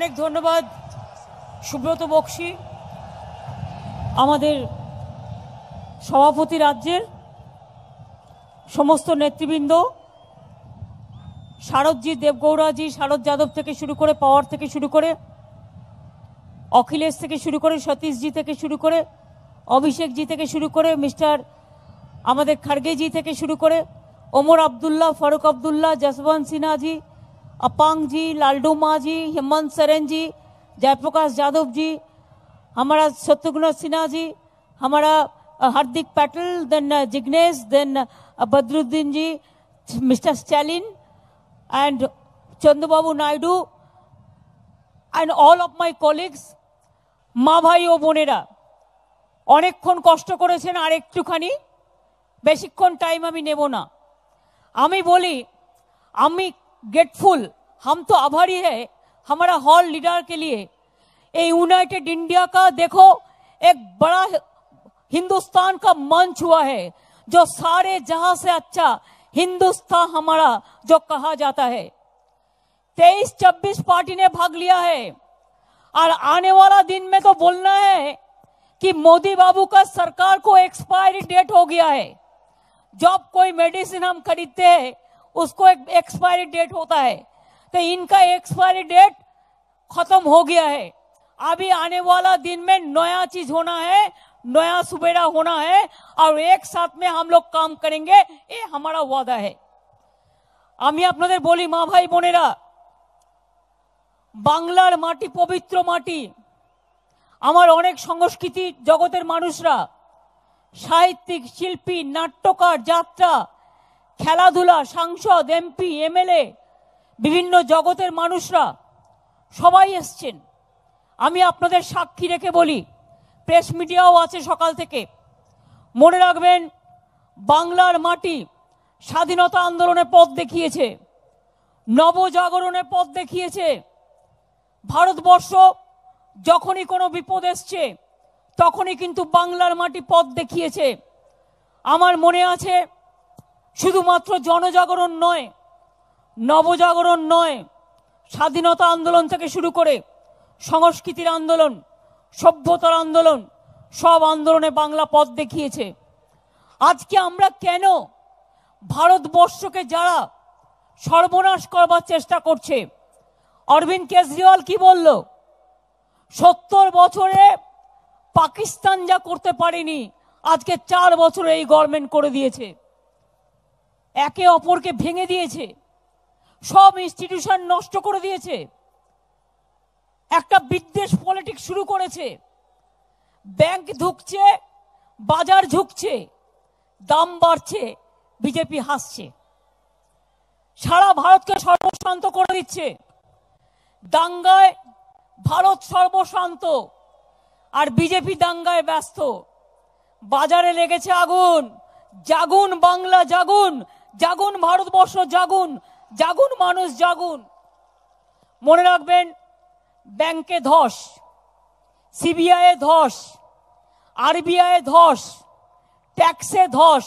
অনেক ধন্যবাদ সুব্রত বক্সী, আমাদের সভাপতি, রাজ্যের সমস্ত নেতৃবৃন্দ, শারদজি, দেবগৌড়াজি, শারদ যাদব থেকে শুরু করে, পাওয়ার থেকে শুরু করে, অখিলেশ থেকে শুরু করে, সতীশজি থেকে শুরু করে, অভিষেকজি থেকে শুরু করে, মিস্টার আমাদের খার্গেজি থেকে শুরু করে, ওমর আবদুল্লাহ, ফারুক আবদুল্লাহ, जसवंत सिन्हा जी, अपांग जी, लालडू माँ जी, हेमंत सोरेन जी, जयप्रकाश यादव जी, हमारा शत्रुघ्न सिन्हा जी, हमारा Hardik Patel, then Jignesh, then Badruddin ji, mister Stalin and Chandrababu Naidu and all of my colleagues, মা ভাই ও বোনেরা, অনেকক্ষণ কষ্ট করেছেন, আর একটুখানি বেশিক্ষণ টাইম আমি নেব না। আমি বলি, আমি ग्रेटफुल, हम तो आभारी है हमारा हॉल लीडर के लिए। ये यूनाइटेड इंडिया का देखो एक बड़ा हिंदुस्तान का मंच हुआ है, जो सारे जहां से अच्छा हिंदुस्तान हमारा जो कहा जाता है। 23-26 पार्टी ने भाग लिया है, और आने वाला दिन में तो बोलना है कि मोदी बाबू का सरकार को एक्सपायरी डेट हो गया है। जब कोई मेडिसिन हम खरीदते हैं उसको एक एक्सपायरी डेट होता है, तो इनका एक्सपायरी डेट खत्म हो गया है। अभी आने वाला दिन में नया चीज होना है, नया सुबेरा होना है, और एक साथ में हम लोग काम करेंगे, ये हमारा वादा है। আমি আপনাদের বলি, মা ভাই বোনেরা, বাংলার মাটি পবিত্র মাটি। আমার অনেক সংস্কৃতি জগতের মানুষরা, সাহিত্যিক, শিল্পী, নাট্যকার, যাত্রা, খেলাধুলা, সাংসদ, এমপি, এমএলএ, বিভিন্ন জগতের মানুষরা সবাই এসছেন। আমি আপনাদের সাক্ষী রেখে বলি, প্রেস মিডিয়াও আছে সকাল থেকে। মনে রাখবেন, বাংলার মাটি স্বাধীনতা আন্দোলনে পথ দেখিয়েছে, নবজাগরণে পথ দেখিয়েছে। ভারতবর্ষ যখনই কোনো বিপদ এসছে তখনই কিন্তু বাংলার মাটি পথ দেখিয়েছে। আমার মনে আছে, শুধুমাত্র জনজাগরণ নয়, নবজাগরণ নয়, স্বাধীনতা আন্দোলন থেকে শুরু করে সংস্কৃতির আন্দোলন, সভ্যতার আন্দোলন, সব আন্দোলনে বাংলা পথ দেখিয়েছে। আজকে আমরা কেন ভারতবর্ষকে যারা সর্বনাশ করবার চেষ্টা করছে, অরবিন্দ কেজরিওয়াল কি বলল, 70 বছরে পাকিস্তান যা করতে পারেনি আজকে 4 বছরে এই গভর্নমেন্ট করে দিয়েছে। একে অপরকে ভেঙে দিয়েছে, সব ইনস্টিটিউশন নষ্ট করে দিয়েছে, একটা বিদ্বেষ পলিটিক্স শুরু করেছে। ব্যাংক ঢুকছে, বাজার ঝুঁকছে, দাম বাড়ছে, বিজেপি হাসছে। সারা ভারতকে সর্বশান্ত করে দিচ্ছে। দাঙ্গায় ভারত সর্বশান্ত, আর বিজেপি দাঙ্গায় ব্যস্ত। বাজারে লেগেছে আগুন। জাগুন বাংলা, জাগুন, জাগুন ভারতবর্ষ, জাগুন, জাগুন মানুষ, জাগুন। মনে রাখবেন, ব্যাংকে ধস, সিবিআই এ ধস, আরবিআই ধস, ট্যাক্সে ধস,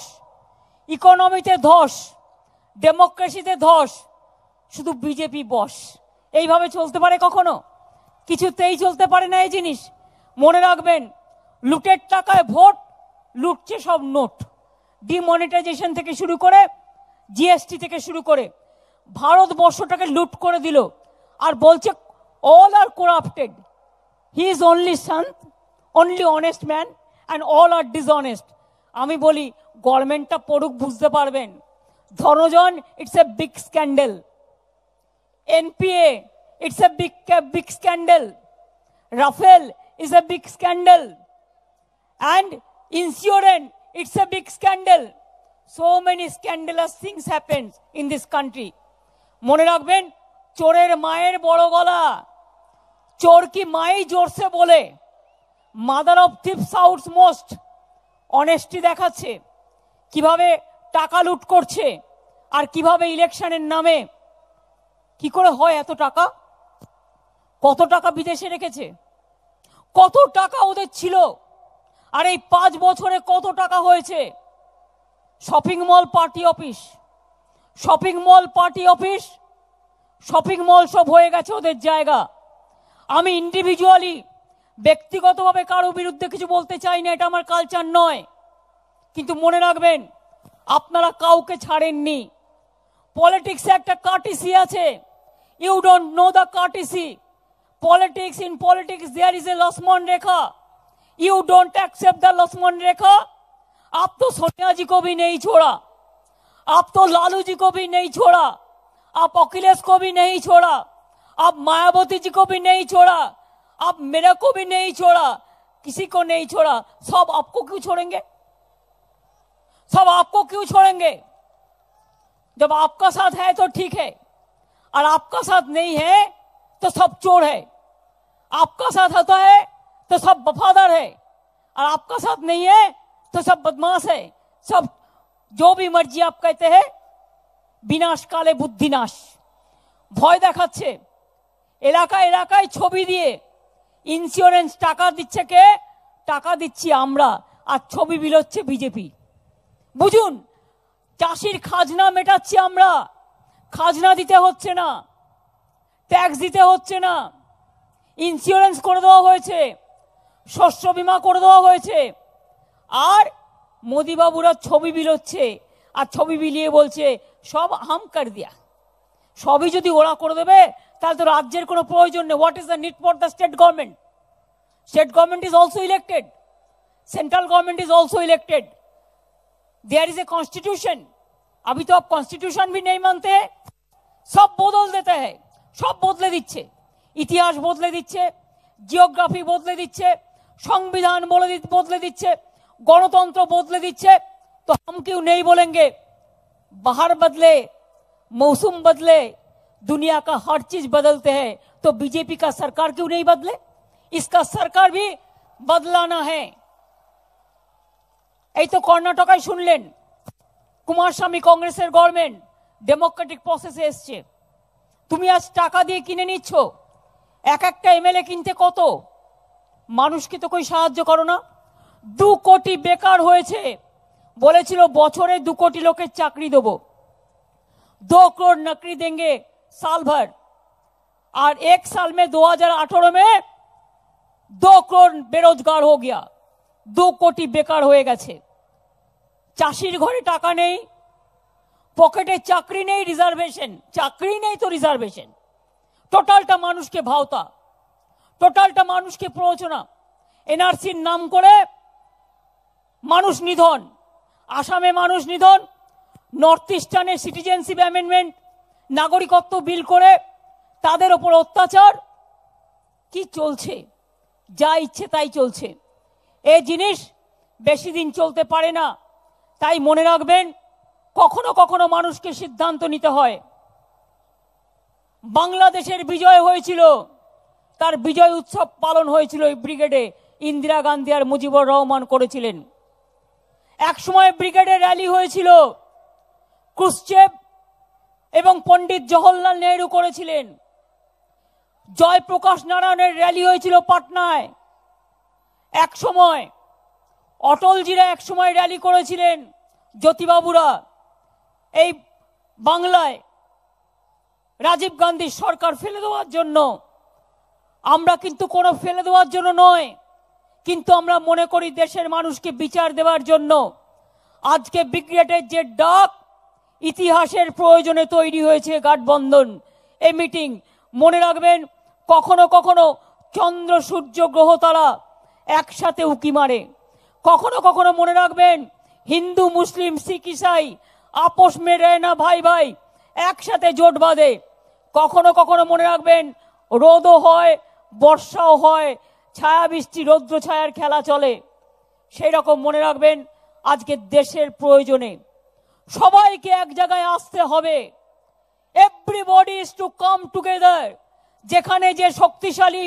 ইকোনমিতে ধস, ডেমোক্রেসিতে ধস, শুধু বিজেপি বস। এইভাবে চলতে পারে কখনো? কিছুতেই চলতে পারে না এই জিনিস। মনে রাখবেন, লুটের টাকায় ভোট, লুটছে সব নোট। ডিমনিটাইজেশন থেকে শুরু করে, জিএসটি থেকে শুরু করে ভারতবর্ষটাকে লুট করে দিল, আর বলছে all are corrupted. He is only sant, only honest man, and all are dishonest. আমি বলি, গভর্নমেন্টটা পড়ুক, বুঝতে পারবেন। ধনজন, it's a big scandal. NPA, it's a big scandal. Rafale is a big scandal, and insurance, it's a big scandal. So many scandalous things happen in this country. মনে রাখবেন, চোরের মায়ের বড় গলা। চোর কি মাই জোরসে বলে। মাদার অফ থিপ সাউথস মোস্ট। অনেস্টি দেখাচ্ছে, কিভাবে টাকা লুট করছে, আর কিভাবে ইলেকশনের নামে কি করে হয় এত টাকা। কত টাকা বিদেশে রেখেছে, কত টাকা ওদের ছিল, আর এই 5 বছরে কত টাকা হয়েছে। Shopping mall, party office, shopping mall, party office, shopping mall সব হয়ে গেছে ওদের জায়গা। আমি ইন্ডিভিজুয়ালি ব্যক্তিগতভাবে কারো বিরুদ্ধে কিছু বলতে চাই না, এটা আমার কালচার নয়। কিন্তু মনে রাখবেন, আপনারা কাউকে ছাড়েননি। পলিটিক্সে একটা কার্টিসি আছে। You don't know the courtesy. Politics in politics there is a Lakshman rekha. You don't accept the Lakshman rekha. आप तो सोनिया जी को भी नहीं छोड़ा, आप तो लालू जी को भी नहीं छोड़ा, आप अखिलेश को भी नहीं छोड़ा, आप मायावती जी को भी नहीं छोड़ा, आप मेरे को भी नहीं छोड़ा, किसी को नहीं छोड़ा। सब आपको क्यों छोड़ेंगे? सब आपको क्यों छोड़ेंगे? जब आपका साथ है तो ठीक है, और आपका साथ नहीं है तो सब चोर है। आपका साथ होता है तो सब वफादार है, और आपका साथ नहीं है तो सब बदमाश है। सब जो भी मर्जी आप कहते हैं, বিনাশ কালে বুদ্ধিনাশ। ভয় দেখাচ্ছে, এলাকায় এলাকায় ছবি দিয়ে ইন্স্যুরেন্স টাকা দিচ্ছে কে? টাকা দিচ্ছি আমরা, আর ছবি বিলোচ্ছে বিজেপি। বুঝুন, চাষির খাজনা মেটাচ্ছি আমরা, খাজনা দিতে হচ্ছে না, ট্যাক্স দিতে হচ্ছে না, ইন্স্যুরেন্স করে দেওয়া হয়েছে, শস্য বীমা করে দেওয়া হয়েছে, আর মোদি বাবুরা ছবি বিলোচ্ছে, আর ছবি বিলিয়ে বলছে সব হাম কর দিয়া। সবই যদি ওরা করে দেবে তাহলে তো রাজ্যের কোনো প্রয়োজন নেই। What is the need for the state government? State government is also elected, central government is also elected, there is a constitution. अभी तो आप कॉन्स्टिट्यूशन भी नहीं मानते हैं, सब बदल देते हैं, सब बदले दिच्छे, इतिहास बदले दिच्छे, जियोग्राफी बदले दिच्छे, संविधान बदले दिच्छे, गणतंत्र बदले दिच्छे। तो हम क्यों नहीं बोलेंगे? बाहर बदले, मौसम बदले, दुनिया का हर चीज बदलते हैं, तो बीजेपी का सरकार क्यों नहीं बदले? इसका सरकार भी बदलाना है। এই তো কর্ণাটকায় শুনলেন, কুমারস্বামী কংগ্রেসের গভর্নমেন্ট ডেমোক্রেটিক প্রসেসে এসছে। তুমি আজ টাকা দিয়ে কিনে নিচ্ছ, এক একটা এমএলএ কিনতে কত? মানুষকে তো কই সাহায্য করো না। 2 কোটি বেকার হয়েছে, বলেছিল বছরে 2 কোটি লোকের চাকরি দেবো, 2 करोड़ नौकरी देंगे साल भर, और 1 साल में 2018 में 2 करोड़ बेरोजगार हो गया, 2 कोटी बेकार हो गए। চাষির ঘরে টাকা নেই, পকেটে চাকরি নেই, রিজার্ভেশন, চাকরি নেই তো রিজার্ভেশন, টোটালটা মানুষকে ভাওতা, টোটালটা মানুষকে প্ররোচনা। এনআরসির নাম করে মানুষ নিধন, আসামে মানুষ নিধন, নর্থ ইস্টার্নে সিটিজেনশিপ অ্যামেন্ডমেন্ট, নাগরিকত্ব বিল করে তাদের ওপর অত্যাচার। কি চলছে? যা ইচ্ছে তাই চলছে। এই জিনিস বেশি দিন চলতে পারে না। তাই মনে রাখবেন, কখনো কখনো মানুষকে সিদ্ধান্ত নিতে হয়। বাংলাদেশের বিজয় হয়েছিল, তার বিজয় উৎসব পালন হয়েছিল এই ব্রিগেডে, ইন্দিরা গান্ধী আর মুজিবুর রহমান করেছিলেন। এক সময় ব্রিগেডে র্যালি হয়েছিল, ক্রুশ্চেভ এবং পণ্ডিত জওহরলাল নেহরু করেছিলেন। জয়প্রকাশ নারায়ণের র্যালি হয়েছিল পাটনায়। এক সময় অটলজিরা এক সময় র্যালি করেছিলেন, জ্যোতিবাবুরা। এই বাংলায় রাজীব গান্ধীর সরকার ফেলে দেওয়ার জন্য। আমরা কিন্তু কোনো ফেলে দেওয়ার জন্য নয়, কিন্তু আমরা মনে করি দেশের মানুষকে বিচার দেওয়ার জন্য। আজকে ব্রিগেডের যে ডাক, ইতিহাসের প্রয়োজনে তৈরি হয়েছে গাঠবন্ধন, এই মিটিং। মনে রাখবেন, কখনো কখনো চন্দ্র সূর্য গ্রহ তারা একসাথে উকি মারে। কখনো কখনো মনে রাখবেন, হিন্দু মুসলিম শিখ ইসাই আপোষ মে রহে না ভাই ভাই, একসাথে জোট বাঁধে। কখনো কখনো মনে রাখবেন, রোদও হয়, বর্ষাও হয়, ছায়া বৃষ্টি রৌদ্র ছায়ার খেলা চলে। সেই রকম মনে রাখবেন, আজকে দেশের প্রয়োজনে সবাইকে এক জায়গায় আসতে হবে। Everybody is to come together. যেখানে যে শক্তিশালী,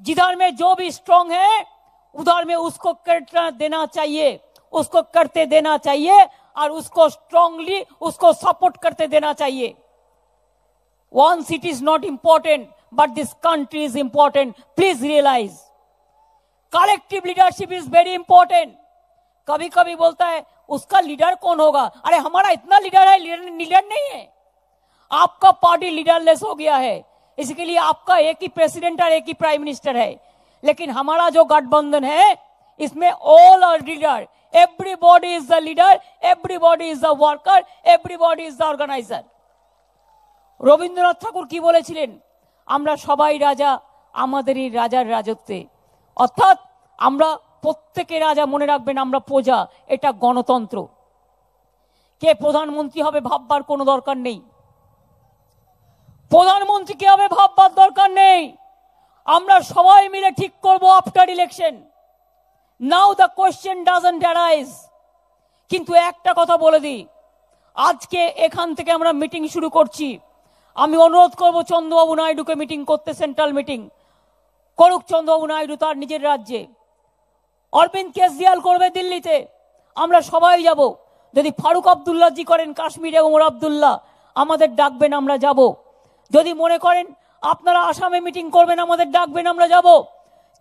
जिधर में जो भी स्ट्रांग है उधर में उसको करना देना चाहिए, उसको करते देना चाहिए, और उसको स्ट्रांगली उसको सपोर्ट करते देना चाहिए। One city is not important, but this country is important. Please realise, collective leadership is very important. कभी कभी बोलता है उसका लीडर कौन होगा? अरे हमारा इतना लीडर है, लीडर नहीं है। आपका पार्टी लीडरलेस हो गया है। इसके लिए आपका एक ही प्रेसिडेंट और एक ही प्राइम मिनिस्टर है, लेकिन हमारा जो गठबंधन है इसमें all are leader, everybody is the leader, everybody is the worker, everybody is the organiser. Rabindranath Tagore কি বলেছিলেন? আমরা সবাই রাজা আমাদেরই রাজার রাজত্বে, অর্থাৎ আমরা প্রত্যেকে রাজা, মনে রাখবেন আমরা প্রজা, এটা গণতন্ত্র। কে প্রধানমন্ত্রী হবে ভাববার কোনো দরকার নেই, প্রধানমন্ত্রী কে হবে ভাববার দরকার নেই, আমরা সবাই মিলে ঠিক করব after election. Now the question doesn't arise. কিন্তু একটা কথা বলে দিই, আজকে এখান থেকে আমরা মিটিং শুরু করছি, আমি অনুরোধ করব চন্দ্রবাবু নাইডুকে মিটিং করতে, সেন্ট্রাল মিটিং করুক চন্দ্রবাবু নাইডু তার নিজের রাজ্যে, অরবিন্দ কেজরিওয়াল করবে দিল্লিতে, আমরা সবাই যাব। যদি ফারুক আব্দুল্লাহ জি করেন কাশ্মীরে, ওমর আব্দুল্লাহ, আমাদের ডাকবেন, আমরা যাব। যদি মনে করেন আপনারা আসামে মিটিং করবেন, আমাদের ডাকবেন, আমরা যাব।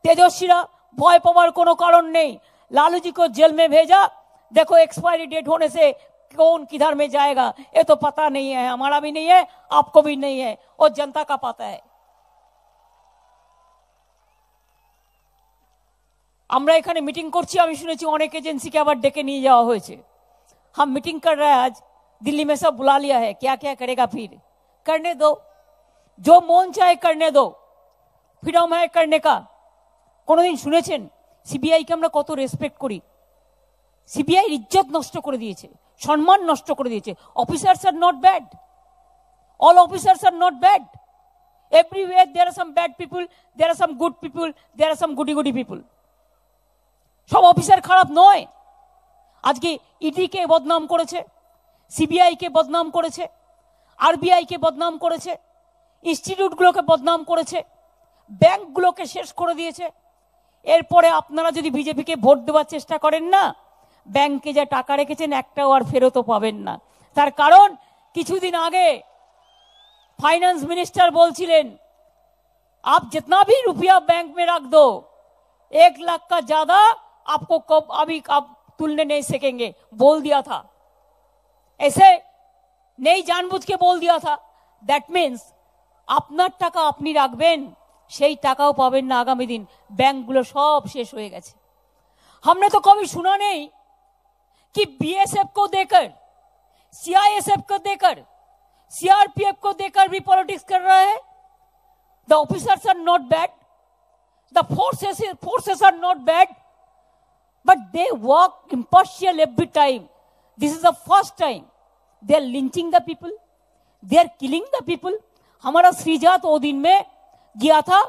তেজস্বীরা ভয় পাওয়ার কোনো কারণ নেই। लालू जी को जेल में भेजा, देखो एक्सपायरी डेट होने से कौन किधर में जाएगा ये तो पता नहीं है, हमारा भी नहीं है, आपको भी नहीं है, और जनता का पता है। আমরা এখানে মিটিং করছি, আমি শুনেছি অনেক এজেন্সিকে আবার ডেকে নিয়ে যাওয়া হয়েছে। हम मीटिंग कर रहे हैं आज, दिल्ली में सब बुला लिया है, क्या क्या करेगा फिर, करने दो, जो मन चाहे करने दो, फ्रीडम है करने का। কোনোদিন শুনেছেন সিবিআই কে আমরা কত রেসপেক্ট করি? সিবিআই ইজ্জত নষ্ট করে দিয়েছে, সম্মান নষ্ট করে দিয়েছে। Officers are not bad, all officers are not bad, everywhere there are some bad people, there are some good people, there are some goody goody people. সব অফিসার খারাপ নয়। আজকে ইডি কে বদনাম করেছে, সিবিআই কে বদনাম করেছে, আরবিআই কে বদনাম করেছে, ইনস্টিটিউটগুলোকে বদনাম করেছে, ব্যাংকগুলোকে শেষ করে দিয়েছে। এরপরে আপনারা যদি বিজেপিকে ভোট দেওয়ার চেষ্টা করেন না, ব্যাংকে যা টাকা রেখেছেন একটাও আর ফেরতও পাবেন না। তার কারণ কিছুদিন আগে ফাইন্যান্স মিনিস্টার বলছিলেন आप जितना भी रुपया बैंक में रख दो 1 लाख का ज्यादा आपको कब अभी आप तुलने नहीं सकेंगे, बोल दिया था। ऐसे नहीं जानबूझ के बोल दिया था। दैट मीन्स আপনার টাকা আপনি রাখবেন, সেই টাকাও পাবেন না আগামী দিন। ব্যাংকগুলো সব শেষ হয়ে গেছে। हमने तो कभी सुना नहीं कि बीएसएफ को देकर, सीआईएसएफ को देकर, सीआरपीएफ को देकर भी पॉलिटिक्स कर रहा है। The officers are not bad, the forces are not bad, but they work impartial every time. This is the first time they are lynching the people, they are killing the people. हमारा श्रीजात वो दिन में गया था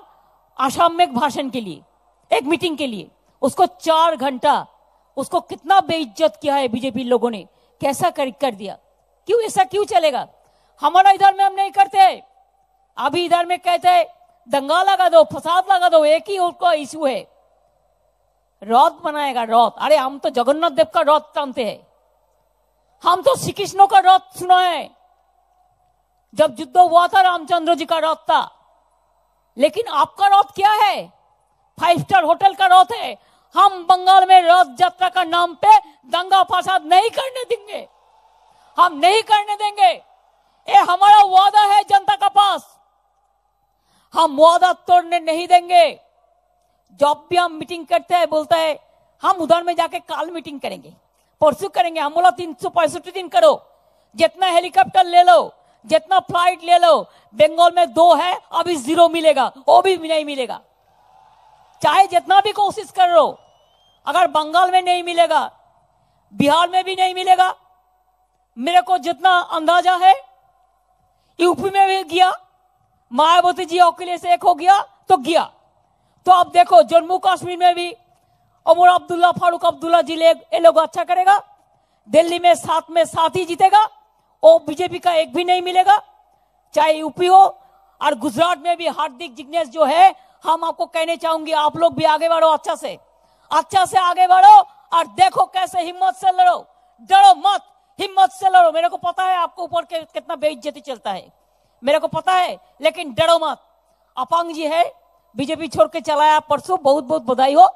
आसाम में एक भाषण के लिए, एक मीटिंग के लिए, उसको 4 घंटा, उसको कितना बेइज्जत किया है बीजेपी लोगों ने, कैसा कर दिया। क्यों ऐसा क्यों चलेगा? हमारा इधर में हम नहीं करते, अभी इधर में कहते हैं दंगा लगा दो, फसाद लगा दो, एक ही उसका इशू है, रथ बनाएगा रथ। अरे हम तो जगन्नाथ देव का रथ टानते हैं, हम तो श्री कृष्ण का रथ सुना है, जब युद्ध हुआ था रामचंद्र जी का रथ था। लेकिन आपका रथ क्या है? 5 स्टार होटल का रथ है। हम बंगाल में रथ यात्रा का नाम पे दंगा फसाद नहीं करने देंगे, हम नहीं करने देंगे। ये हमारा वादा है जनता का पास, हम वादा तोड़ने नहीं देंगे। जब भी हम मीटिंग करते हैं बोलता है हम उधर में जाके काल मीटिंग करेंगे, परसों करेंगे। हम बोला 365 दिन करो, जितना हेलीकॉप्टर ले लो, जितना फ्लाइट ले लो। बंगाल में 2 है, अभी 0 मिलेगा, वो भी नहीं मिलेगा। चाहे जितना भी कोशिश कर लो, अगर बंगाल में नहीं मिलेगा, बिहार में भी नहीं मिलेगा। मेरे को जितना अंदाजा है यूपी में भी गया, मायावती जी अकेले से एक हो गया तो गया। तो अब देखो जम्मू कश्मीर में भी उमर अब्दुल्ला, फारूक अब्दुल्ला जी ये लोग अच्छा करेगा। दिल्ली में 7 ही जीतेगा, वो बीजेपी का एक भी नहीं मिलेगा। चाहे यूपी हो और गुजरात में भी हार्दिक जिग्नेश जो है, हम आपको कहने चाहूंगी आप लोग भी आगे बढ़ो, अच्छा से आगे बढ़ो और देखो कैसे हिम्मत से लड़ो, डरो मत, हिम्मत से लड़ो। मेरे को पता है आपको ऊपर के कितना बेइज्जती चलता है, मेरे को पता है, लेकिन डरो मत। अपांग जी है, बीजेपी छोड़ के चलाया परसों, बहुत बहुत बधाई हो।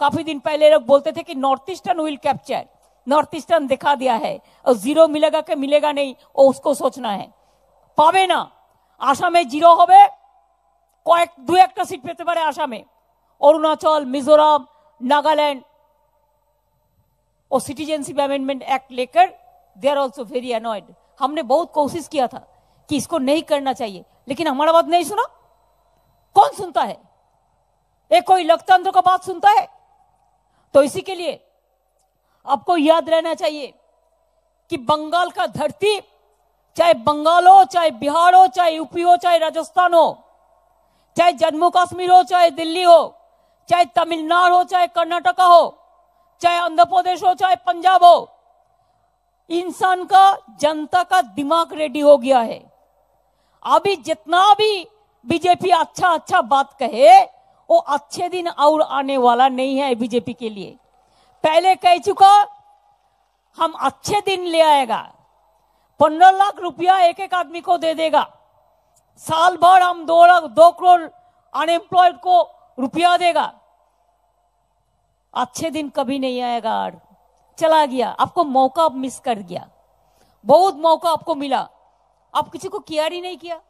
काफी दिन पहले लोग बोलते थे कि north eastern will capture, north eastern दिखा दिया है, और 0 मिलेगा कि मिलेगा नहीं वो उसको सोचना है। पावे ना, आसामे 0 होबे, দু একটা সিট পেতে পারে আসামে, অরুণাচল, मिजोरम, नागालैंड। और सिटीजनशिप अमेंडमेंट एक्ट लेकर they are also very annoyed. हमने बहुत कोशिश किया था कि इसको नहीं करना चाहिए, लेकिन हमारा बात नहीं सुना। कौन सुनता है? एक कोई लोकतंत्र का बात सुनता है? तो इसी के लिए आपको याद रहना चाहिए कि बंगाल का धरती, चाहे बंगाल हो, चाहे बिहार हो, चाहे यूपी हो, चाहे राजस्थान हो, चाहे जम्मू कश्मीर हो, चाहे दिल्ली हो, चाहे तमिलनाडु हो, चाहे कर्नाटका हो, चाहे आंध्र प्रदेश हो, चाहे पंजाब हो, इंसान का, जनता का दिमाग रेडी हो गया है। अभी जितना भी बीजेपी अच्छा अच्छा बात कहे, वो अच्छे दिन और आने वाला नहीं है बीजेपी के लिए। पहले कह चुका, हम अच्छे दिन ले आएगा। 15 लाख रुपया एक एक आदमी को दे देगा। साल भर हम 2 करोड़ अनएम्प्लॉयड को रुपया देगा। अच्छे दिन कभी नहीं आएगा। चला गया, आपको मौका मिस कर गया। बहुत मौका आपको मिला, आप किसी को केयर ही नहीं किया।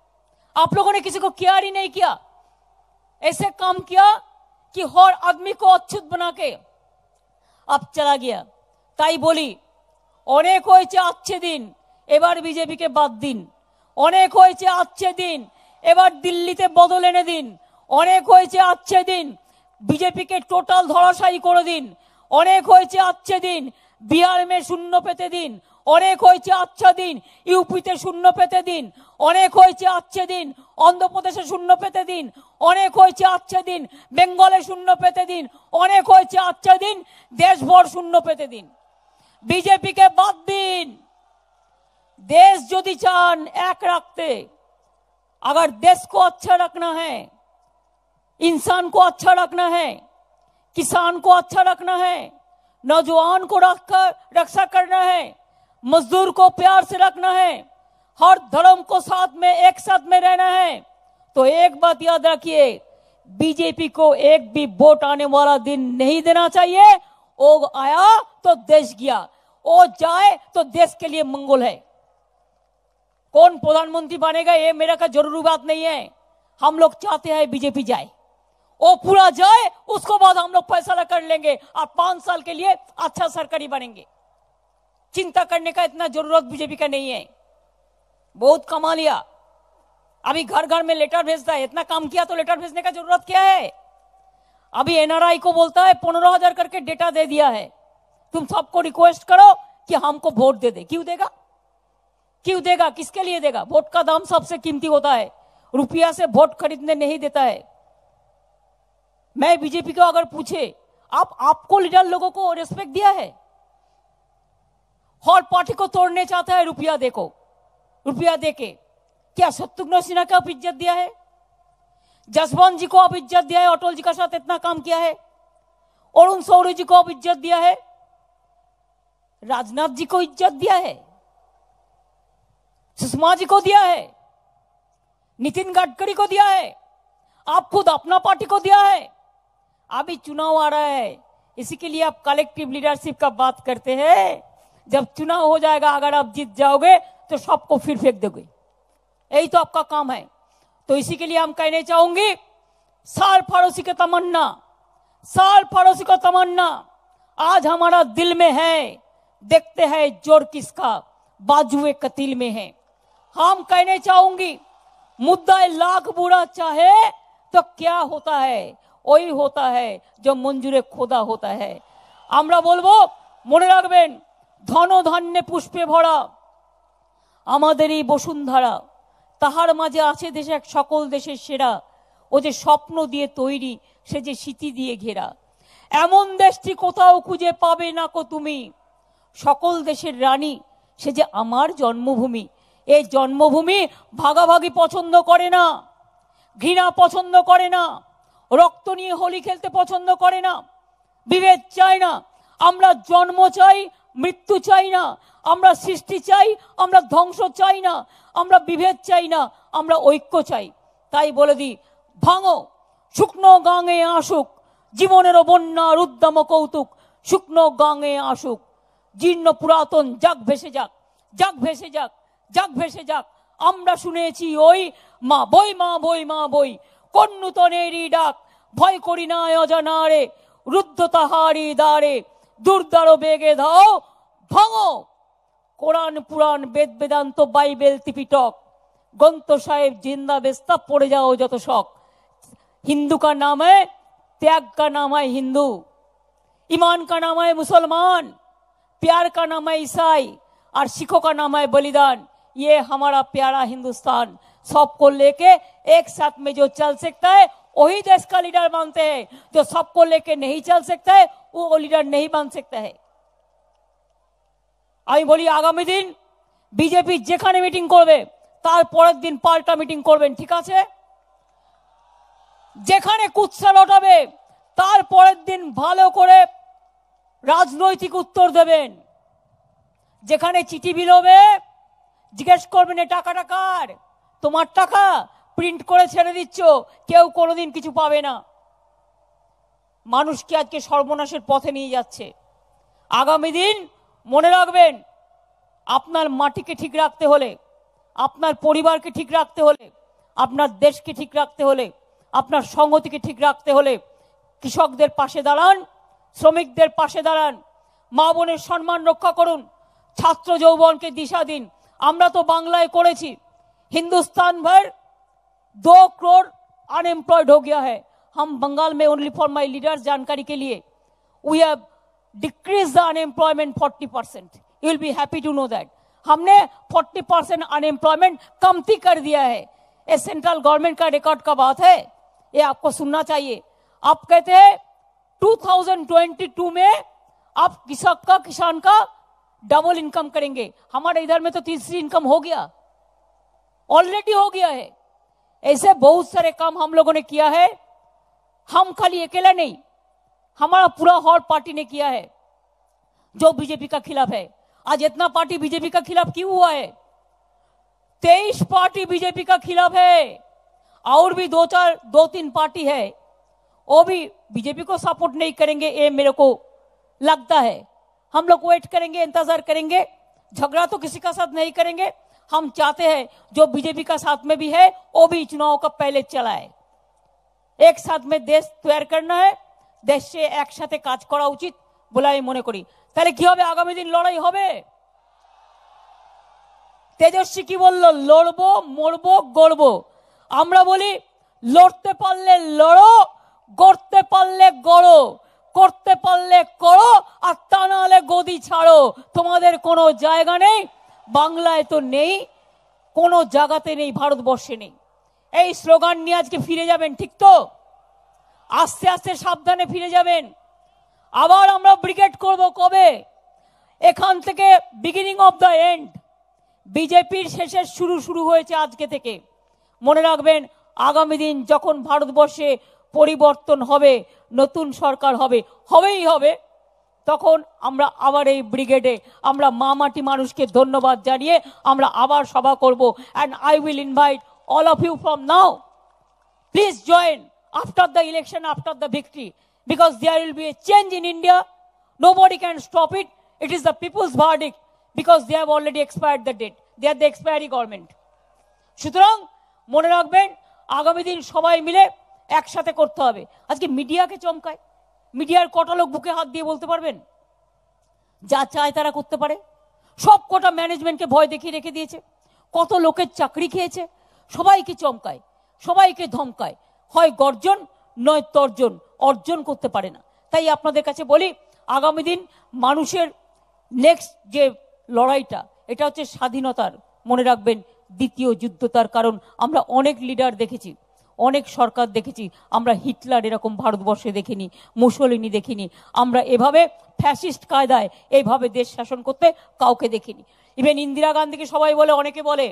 आप लोगों ने किसी को केयर ही नहीं किया। ऐसे काम किया कि हर आदमी को अछूत बना के अब चला गया। ताई बोली अनेक হয়েছে अच्छे दिन, এবার বিজেপি কে বাদ দিন। অনেক হয়েছে अच्छे दिन, এবার দিল্লিতে বদল এনে দিন। অনেক হয়েছে अच्छे दिन, बीजेपी के टोटल धराशायी করে দিন। অনেক হয়েছে अच्छे दिन, बिहार में शून्य পেতে দিন। অনেক হয়েছে अच्छा दिन, यूपीতে শূন্য পেতে দিন। অনেক হয়েছে अच्छे दिन, অন্ধ্র প্রদেশে শূন্য পেতে দিন। অনেক হয়েছে अच्छे दिन, বেঙ্গলে শূন্য পেতে দিন। অনেক হয়েছে अच्छा दिन, দেশভর শূন্য পেতে দিন। बीजेपी के বাদ দিন। देश যদি চান এক রাখতে, अगर देश को अच्छा रखना है, इंसान को अच्छा रखना है, किसान को अच्छा रखना है, नौजवान को रक्षा करना है, मजदूर को प्यार से रखना है, हर धर्म को साथ में एक साथ में रहना है, तो एक बात याद रखिए, बीजेपी को एक भी वोट आने वाला दिन नहीं देना चाहिए। वो आया तो देश गया, वो जाए तो देश के लिए मंगल है। कौन प्रधानमंत्री बनेगा ये मेरा का जरूरी बात नहीं है। हम लोग चाहते हैं बीजेपी जाए, वो पूरा जाए, उसको बाद हम लोग फैसला कर लेंगे और 5 साल के लिए अच्छा सरकारी बनेंगे। चिंता करने का इतना जरूरत बीजेपी का नहीं है। बहुत कमा लिया, अभी घर घर में लेटर भेजता है। इतना काम किया तो लेटर भेजने का जरूरत क्या है? अभी एनआरआई को बोलता है 15,000 करके डेटा दे दिया है, तुम सबको रिक्वेस्ट करो कि हमको वोट दे दे। क्यों देगा? क्यों देगा? किसके लिए देगा? वोट का दाम सबसे कीमती होता है, रुपया से वोट खरीदने नहीं देता है। मैं बीजेपी को अगर पूछे, आपको लीडर लोगों को रिस्पेक्ट दिया है? हर पार्टी को तोड़ने चाहता है रुपया देखो, रुपया देके। क्या शत्रुघ्न सिन्हा को आप इज्जत दिया है? जसवंत जी को आप इज्जत दिया है? अटल जी का साथ इतना काम किया है? अरुण शौरी जी को आप इज्जत दिया है? राजनाथ जी को इज्जत दिया है? सुषमा जी को दिया है? नितिन गडकरी को दिया है? आप खुद अपना पार्टी को दिया है? अभी चुनाव आ रहा है, इसी के लिए आप कलेक्टिव लीडरशिप का बात करते हैं। जब चुनाव हो जाएगा, अगर आप जीत जाओगे तो सबको फिर फेंक दोगे। यही तो आपका काम है। तो इसी के लिए हम कहने चाहूंगी, साल पड़ोसी की तमन्ना, साल पड़ोसी को तमन्ना आज हमारा दिल में है। देखते हैं जोर किसका बाजुए कतील में है। हम कहने चाहूंगी, मुद्दा लाख बुरा चाहे तो क्या होता है? वही होता है जो मंजूरे खोदा होता है। আমরা বলবো, মনে রাখবেন, ধন ধান্যে পুষ্পে ভরা আমাদের এই বসুন্ধরা, তাহার মাঝে আছে দেশের সকল দেশের সেরা। ও যে স্বপ্ন দিয়ে তৈরি, সে যে স্মৃতি দিয়ে ঘেরা। এমন দেশটি কোথাও খুঁজে পাবে না কো তুমি, সকল দেশের রানী, সে যে আমার জন্মভূমি। এই জন্মভূমি ভাগাভাগি পছন্দ করে না, ঘৃণা পছন্দ করে না, রক্ত নিয়ে হোলি খেলতে পছন্দ করে না, বিভেদ চায় না। আমরা জন্ম চাই, মৃত্যু চাই না। আমরা সৃষ্টি চাই, আমরা ধ্বংস চাই না। আমরা বিভেদ চাই না, আমরা ঐক্য চাই। তাই বলে দিই, ভাঙো শুকনো গাঙে আসুক জীবনের বন্যার উদ্দাম কৌতুক। শুকনো গাঙে আসুক, জীর্ণ পুরাতন যাক ভেসে যাক, যাক ভেসে যাক, যাক ভেসে যাক। আমরা শুনেছি ওই মা বই, মা বই, মা বই, কোন নূতনেরই ডাক, ভয় করি না অজানারে, রুদ্ধ তাহারি দ্বারে, দুর্দার বেগে ধাও ভাঙো। কোরআন পুরাণ বেদ বেদান্ত বাইবেল ত্রিপিটক, গ্রন্থ সাহেব जिंदा बेस्ता पड़े जाओ যত শখ। हिंदू का नाम है त्याग, का नाम है हिंदू, ईमान का नाम है मुसलमान, प्यार का नाम है ईसाई और सिखों का नाम है बलिदान। ये हमारा प्यारा हिंदुस्तान, सबको लेके एक साथ में जो चल सकता है वही देश का लीडर बनते हैं। जो सबको लेके नहीं चल सकता है वो लीडर नहीं बन सकता है। আমি বলি আগামী দিন বিজেপি যেখানে মিটিং করবে তার পরের দিন পাল্টা মিটিং করবেন, ঠিক আছে? যেখানে কুৎসা লটাবে তার পরের দিন ভালো করে রাজনৈতিক উত্তর দেবেন। যেখানে চিঠি বিলোবে জিজ্ঞেস করবেন এ টাকাটা কার, তোমার টাকা, প্রিন্ট করে ছেড়ে দিচ্ছ, কেউ কোনোদিন কিছু পাবে না। মানুষকে আজকে সর্বনাশের পথে নিয়ে যাচ্ছে। আগামী দিন মনে রাখবেন, আপনার মাটিকে ঠিক রাখতে হলে, আপনার পরিবারকে ঠিক রাখতে হলে, আপনার দেশকে ঠিক রাখতে হলে, আপনার সংগতিকে ঠিক রাখতে হলে কৃষকদের পাশে দাঁড়ান, শ্রমিকদের পাশে দাঁড়ান, মা বোনের সম্মান রক্ষা করুন, ছাত্র যৌবনকে দিশা দিন। আমরা তো বাংলায় করেছি, हिंदुस्तान भर 2 करोड़ अनएम्प्लॉयड हो गया है। हम बंगाल में ओनली फॉर माई लीडर्स जानकारी के लिए we have decrease the unemployment 40%। You will be happy to know that हमने 40% अनएम्प्लॉयमेंट कमती कर दिया है। ये सेंट्रल गवर्नमेंट का रिकॉर्ड का बात है, ये आपको सुनना चाहिए। आप कहते हैं 2022 में आप किसान का डबल इनकम करेंगे। हमारे इधर में तो तीसरी इनकम हो गया, ऑलरेडी हो गया है। ऐसे बहुत सारे काम हम लोगों ने किया है। हम खाली अकेला नहीं, हमारा पूरा हॉल पार्टी ने किया है जो बीजेपी का खिलाफ है। आज इतना पार्टी बीजेपी का खिलाफ क्यों हुआ है? 23 पार्टी बीजेपी का खिलाफ है और भी 2-3 पार्टी है वो भी बीजेपी को सपोर्ट नहीं करेंगे, ये मेरे को लगता है। हम लोग वेट करेंगे, इंतजार करेंगे, झगड़ा तो किसी का साथ नहीं करेंगे। हम चाहते हैं जो बीजेपी का साथ में भी है वो भी चुनाव का पहले चलाए। एक साथ में देश तैयार करना है, देश से एक साथे काज करा उचित বলে আমি মনে করি। তাহলে কি হবে? আগামী দিন লড়াই হবে। তেজস্বী কি বললো? লড়বো, মরবো, গড়বো। আমরা বলি লড়তে পারলে লড়ো, গড়তে পারলে গড়ো, করতে পারলে করো, আর তা না হলে গদি ছাড়ো। তোমাদের কোনো জায়গা নেই, বাংলায় তো নেই, কোনো জায়গাতে নেই, ভারতবর্ষে নেই। এই স্লোগান নিয়ে আজকে ফিরে যাবেন, ঠিক তো? আস্তে আস্তে সাবধানে ফিরে যাবেন। আবার আমরা ব্রিগেড করব কবে? এখান থেকে বিগিনিং অফ দ্য এন্ড, বিজেপির শেষের শুরু হয়েছে আজকে থেকে। মনে রাখবেন, আগামী দিন যখন ভারতবর্ষে পরিবর্তন হবে, নতুন সরকার হবে, হবেই হবে, তখন আমরা আবার এই ব্রিগেডে আমরা মা মাটি মানুষকে ধন্যবাদ জানিয়ে আমরা আবার সভা করব। And I will invite all of you from now, please join after the election, after the victory, because there will be a change in India. Nobody can stop it. It is the people's verdict, because they have already expired the date. They are the expiry government. সুতরাং মনে রাখবেন, আগামী দিন সবাই মিলে একসাথে করতে হবে। আজকে মিডিয়াকে চমকায়, মিডিয়ার কটা লোক বুকে হাত দিয়ে বলতে পারবেন যা চায় তারা করতে পারে? সব কটা ম্যানেজমেন্টকে ভয় দেখিয়ে রেখে দিয়েছে, কত লোকের চাকরি খেয়েছে, সবাইকে চমকায়, সবাইকে ধমকায়, হয় গর্জন নয় তর্জন, অর্জন করতে পারে না। তাই আপনাদের কাছে বলি, আগামী দিন মানুষের নেক্সট যে লড়াইটা, এটা হচ্ছে স্বাধীনতার। মনে রাখবেন, দ্বিতীয় যুদ্ধ। তার কারণ আমরা অনেক লিডার দেখেছি, অনেক সরকার দেখেছি, আমরা হিটলার এরকম ভারতবর্ষে দেখিনি, মুসলিনি দেখিনি, আমরা এভাবে ফ্যাসিস্ট কায়দায় এইভাবে দেশ শাসন করতে কাউকে দেখিনি। ইভেন ইন্দিরা গান্ধীকে সবাই বলে, অনেকে বলে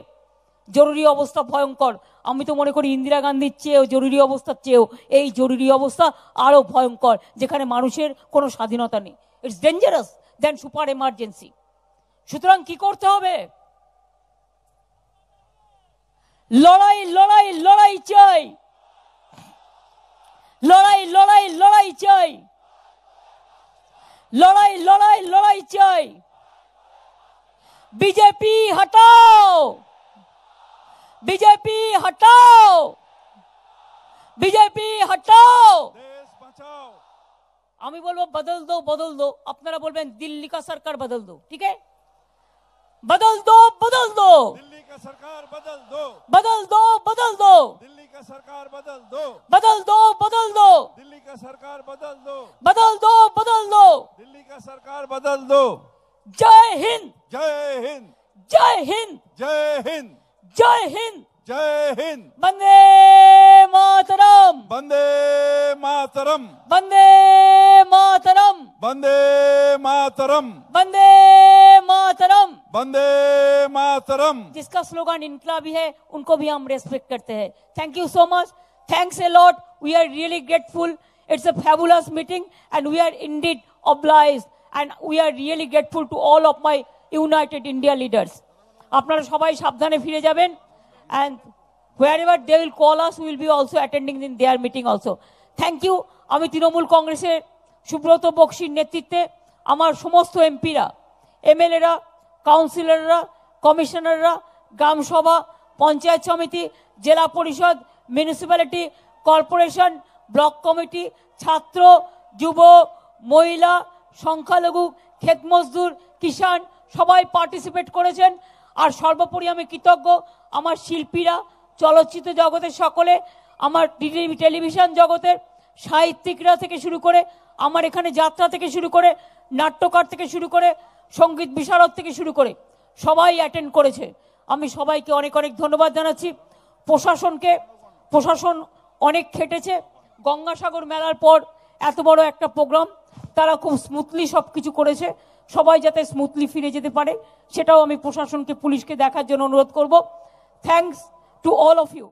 জরুরি অবস্থা ভয়ঙ্কর। আমি তো মনে করি ইন্দিরা গান্ধীর চেয়েও, জরুরি অবস্থার চেয়েও এই জরুরি অবস্থা আরো ভয়ঙ্কর, যেখানে মানুষের কোনো স্বাধীনতা নেই। It's dangerous then super emergency. সুতরাং কি করতে হবে? লড়াই লড়াই লড়াই চাই, লড়াই লড়াই লড়াই চাই, লড়াই লড়াই লড়াই চাই। बीजेपी हटाओ, बीजेपी हटाओ, বিজেপি হটাও, देश बचाओ। আমি বলবো বদল দো বদল দো, আপনারা বলবেন দিল্লি কা সরকার বদল দো। ঠিক আছে, বদল দো বদল দো, दिल्ली का सरकार बदल दो, बदल दो बदल दो, दिल्ली का सरकार बदल दो, बदल दो बदल दो, दिल्ली का सरकार बदल दो, बदल दो बदल दो। दिल्ली का सरकार बदल दो। जय हिंद, जय हिंद, जय हिंद, जय हिंद, जय हिंद। जय हिंद। वंदे मातरम, वंदे मातरम, वंदे मातरम, वंदे मातरम, वंदे मातरम। वंदे मातरम। जिसका स्लोगन इनकलाबी है उनको भी हम रेस्पेक्ट करते हैं। Thank you so much, thanks a lot, we are really grateful. It's a fabulous meeting and we are indeed obliged and we are really grateful to all of my United India leaders. আপনারা সবাই সাবধানে ফিরে যাবেন and wherever they will call us we will be also attending in their meeting also. Thank you. আমি তৃণমূল কংগ্রেসের সুব্রত বক্সির নেতৃত্বে আমার সমস্ত এমপিরা, এমএলএরা, কাউন্সিলররা, কমিশনাররা, গ্রামসভা, পঞ্চায়েত সমিতি, জেলা পরিষদ, মিউনিসিপ্যালিটি কর্পোরেশন, ব্লক কমিটি, ছাত্র, যুব, মহিলা, সংখ্যালঘু, ক্ষেত মজদুর, কিষাণ সবাই পার্টিসিপেট করেছেন। আর সর্বোপরি আমি কৃতজ্ঞ আমার শিল্পীরা, চলচ্চিত্র জগতের সকলে, আমার টেলিভিশন জগতের সাহিত্যিকরা থেকে শুরু করে, আমার এখানে যাত্রা থেকে শুরু করে, নাট্যকার থেকে শুরু করে, সঙ্গীত বিশারদ থেকে শুরু করে সবাই অ্যাটেন্ড করেছে। আমি সবাইকে অনেক অনেক ধন্যবাদ জানাচ্ছি। প্রশাসন অনেক খেটেছে। গঙ্গাসাগর মেলার পর এত বড় একটা প্রোগ্রাম তারা খুব স্মুথলি সব কিছু করেছে। সবাই যাতে স্মুথলি ফিরে যেতে পারে সেটাও আমি প্রশাসনকে, পুলিশকে দেখার জন্য অনুরোধ করব। Thanks to all of you.